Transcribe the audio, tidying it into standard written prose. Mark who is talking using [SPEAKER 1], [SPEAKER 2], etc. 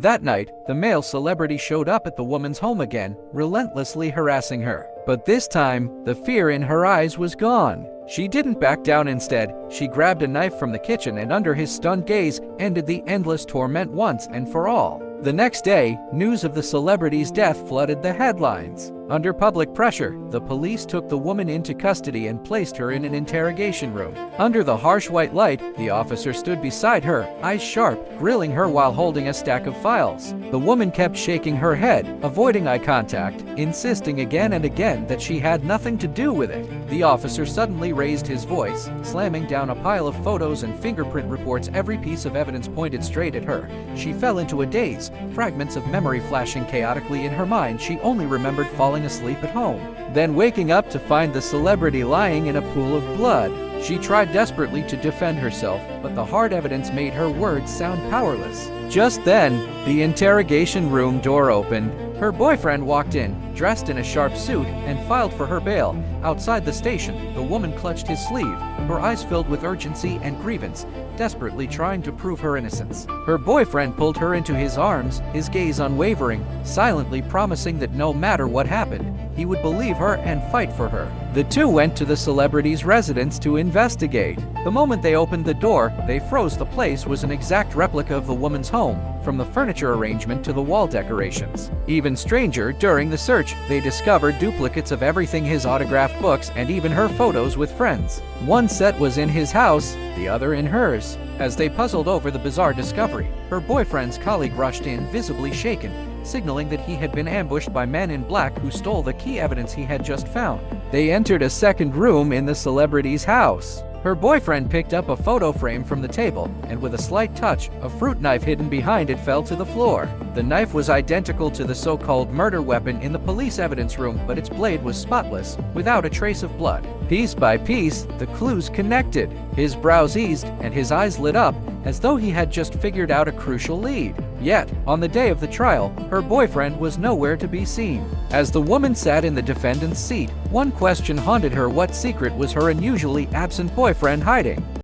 [SPEAKER 1] That night, the male celebrity showed up at the woman's home again, relentlessly harassing her. But this time, the fear in her eyes was gone. She didn't back down. Instead, she grabbed a knife from the kitchen and under his stunned gaze, ended the endless torment once and for all. The next day, news of the celebrity's death flooded the headlines. Under public pressure, the police took the woman into custody and placed her in an interrogation room. Under the harsh white light, the officer stood beside her, eyes sharp, grilling her while holding a stack of files. The woman kept shaking her head, avoiding eye contact, insisting again and again that she had nothing to do with it. The officer suddenly raised his voice, slamming down a pile of photos and fingerprint reports. Every piece of evidence pointed straight at her. She fell into a daze, fragments of memory flashing chaotically in her mind. She only remembered falling asleep at home, then waking up to find the celebrity lying in a pool of blood. She tried desperately to defend herself, but the hard evidence made her words sound powerless. Just then, the interrogation room door opened. Her boyfriend walked in, dressed in a sharp suit, and filed for her bail. Outside the station, the woman clutched his sleeve, her eyes filled with urgency and grievance, desperately trying to prove her innocence. Her boyfriend pulled her into his arms, his gaze unwavering, silently promising that no matter what happened, he would believe her and fight for her. The two went to the celebrity's residence to investigate. The moment they opened the door, they froze. The place was an exact replica of the woman's home, from the furniture arrangement to the wall decorations. Even stranger, during the search, they discovered duplicates of everything: his autographed books and even her photos with friends. One set was in his house, the other in hers. As they puzzled over the bizarre discovery, her boyfriend's colleague rushed in, visibly shaken, signaling that he had been ambushed by men in black who stole the key evidence he had just found. They entered a second room in the celebrity's house. Her boyfriend picked up a photo frame from the table, and with a slight touch, a fruit knife hidden behind it fell to the floor. The knife was identical to the so-called murder weapon in the police evidence room, but its blade was spotless, without a trace of blood. Piece by piece, the clues connected. His brows eased, and his eyes lit up, as though he had just figured out a crucial lead. Yet, on the day of the trial, her boyfriend was nowhere to be seen. As the woman sat in the defendant's seat, one question haunted her: what secret was her unusually absent boyfriend hiding?